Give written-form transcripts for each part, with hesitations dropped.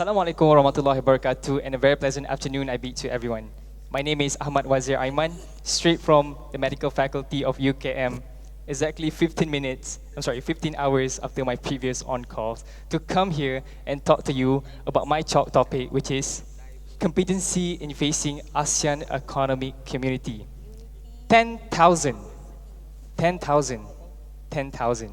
Assalamualaikum warahmatullahi wabarakatuh, and a very pleasant afternoon I bid to everyone. My name is Ahmad Wazir Aiman, straight from the medical faculty of UKM, exactly 15 hours after my previous on-calls, to come here and talk to you about my talk topic, which is competency in facing ASEAN economic community. 10,000, 10,000, 10,000.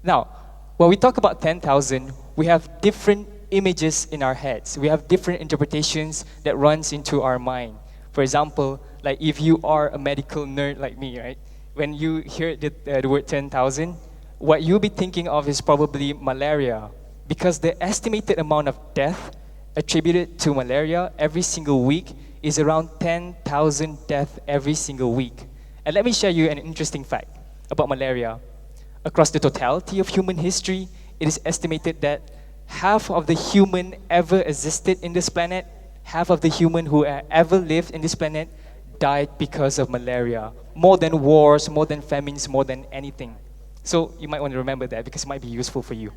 Now, when we talk about 10,000, we have different images in our heads. We have different interpretations that runs into our mind. For example, like if you are a medical nerd like me, right? When you hear the word 10,000, what you'll be thinking of is probably malaria, because the estimated amount of death attributed to malaria every single week is around 10,000 deaths every single week. And let me share you an interesting fact about malaria. Across the totality of human history, it is estimated that half of the human ever existed in this planet, half of the human who ever lived in this planet died because of malaria. More than wars, more than famines, more than anything. So you might want to remember that because it might be useful for you.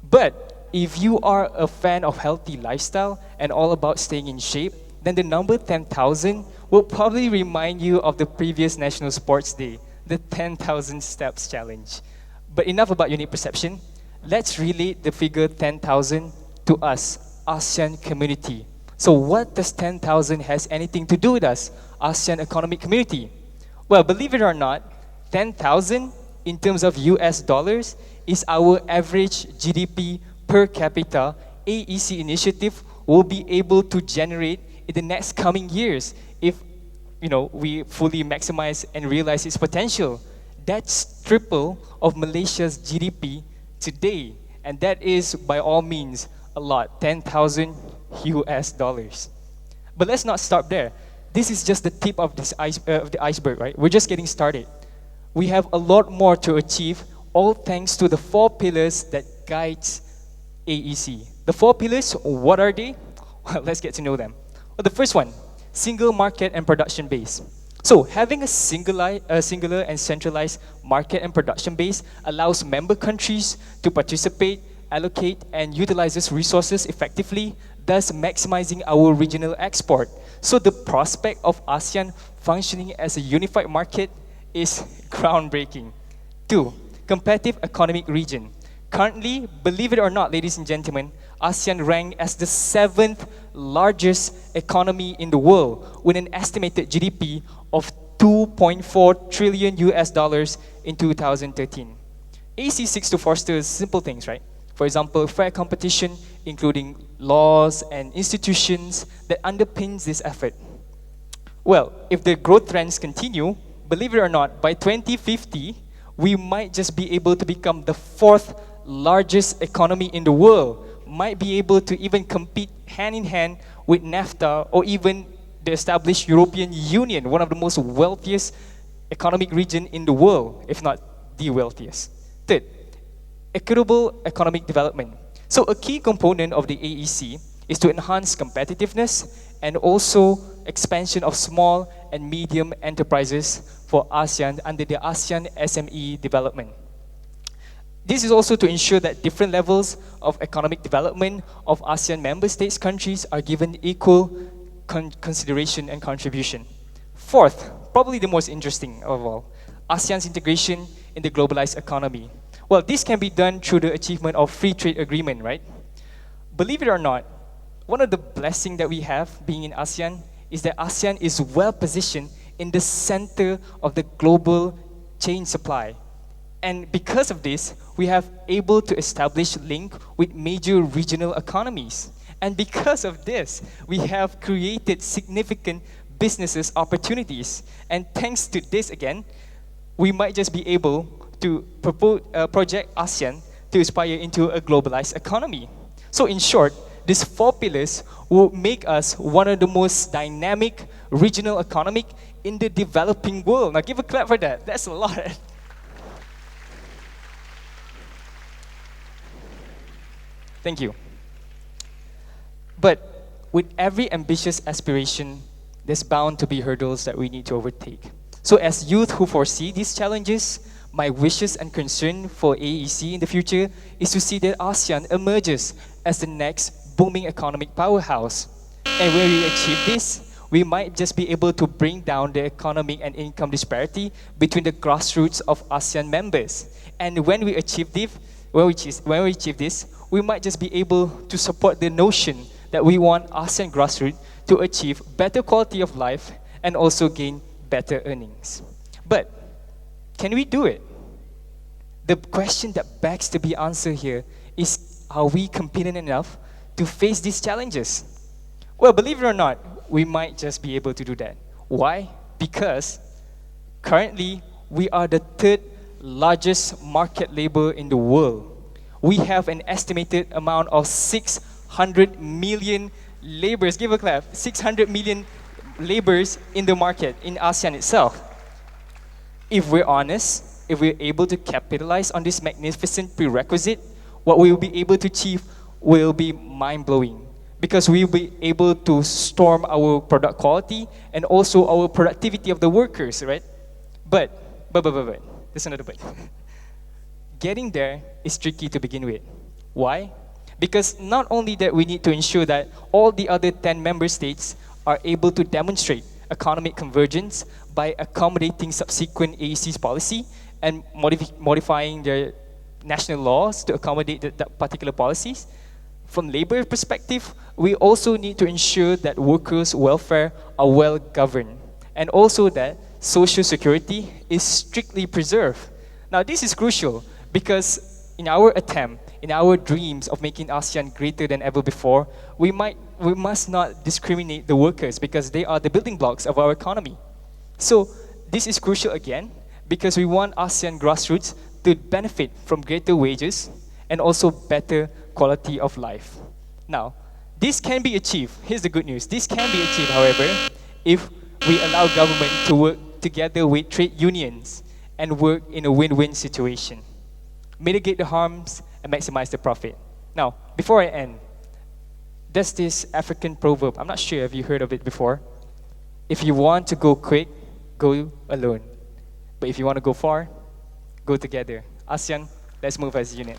But if you are a fan of healthy lifestyle and all about staying in shape, then the number 10,000 will probably remind you of the previous National Sports Day, the 10,000 Steps Challenge. But enough about unique perception. Let's relate the figure 10,000 to us, ASEAN community. So what does 10,000 has anything to do with us, ASEAN economic community? Well, believe it or not, 10,000 in terms of US dollars is our average GDP per capita AEC initiative will be able to generate in the next coming years if we fully maximize and realize its potential. That's triple of Malaysia's GDP today, and that is by all means a lot, 10,000 US dollars. But let's not stop there. This is just the tip of the iceberg, right? We're just getting started. We have a lot more to achieve, all thanks to the 4 pillars that guides AEC. The 4 pillars, what are they? Well, let's get to know them. Well, the first one, single market and production base. So having a singular and centralized market and production base allows member countries to participate, allocate, and utilize these resources effectively, thus maximizing our regional export. So the prospect of ASEAN functioning as a unified market is groundbreaking. 2, competitive economic region. Currently, believe it or not, ladies and gentlemen, ASEAN ranked as the 7th largest economy in the world with an estimated GDP of 2.4 trillion US dollars in 2013. AEC seeks to foster simple things, right? For example, fair competition, including laws and institutions that underpins this effort. Well, if the growth trends continue, believe it or not, by 2050, we might just be able to become the 4th largest economy in the world, might be able to even compete hand in hand with NAFTA or even the established European Union, one of the most wealthiest economic region in the world, if not the wealthiest. 3rd, equitable economic development. So a key component of the AEC is to enhance competitiveness and also expansion of small and medium enterprises for ASEAN under the ASEAN SME development. This is also to ensure that different levels of economic development of ASEAN member states countries are given equal consideration and contribution. 4th, probably the most interesting of all, ASEAN's integration in the globalized economy. Well, this can be done through the achievement of free trade agreement, right? Believe it or not, one of the blessings that we have being in ASEAN is that ASEAN is well positioned in the center of the global chain supply. And because of this, we have able to establish link with major regional economies. And because of this, we have created significant businesses opportunities. And thanks to this again, we might just be able to project ASEAN to aspire into a globalized economy. So in short, these 4 pillars will make us one of the most dynamic regional economic in the developing world. Now give a clap for that. That's a lot. Thank you. But with every ambitious aspiration, there's bound to be hurdles that we need to overtake. So as youth who foresee these challenges, my wishes and concern for AEC in the future is to see that ASEAN emerges as the next booming economic powerhouse. And when we achieve this, we might just be able to bring down the economic and income disparity between the grassroots of ASEAN members. And when we achieve this, we might just be able to support the notion that we want ASEAN grassroots to achieve better quality of life and also gain better earnings. But can we do it? The question that begs to be answered here is, are we competent enough to face these challenges? Well, believe it or not, we might just be able to do that. Why? Because currently we are the third largest market labor in the world. We have an estimated amount of 600 million laborers, give a clap, 600 million laborers in the market in ASEAN itself. If we're honest, if we're able to capitalize on this magnificent prerequisite, what we will be able to achieve will be mind-blowing, because we will be able to storm our product quality and also our productivity of the workers, right? But, there's another but. Getting there is tricky to begin with. Why? Because not only that we need to ensure that all the other 10 member states are able to demonstrate economic convergence by accommodating subsequent AEC's policy and modifying their national laws to accommodate that particular policies. From labor perspective, we also need to ensure that workers' welfare are well governed, and also that social security is strictly preserved. Now, this is crucial because in our attempt, in our dreams of making ASEAN greater than ever before, we must not discriminate the workers because they are the building blocks of our economy. So this is crucial again because we want ASEAN grassroots to benefit from greater wages and also better quality of life. Now, this can be achieved. Here's the good news. This can be achieved, however, if we allow government to work together with trade unions and work in a win-win situation. Mitigate the harms and maximize the profit. Now, before I end, there's this African proverb. I'm not sure if you heard of it before. If you want to go quick, go alone. But if you want to go far, go together. ASEAN, let's move as a unit.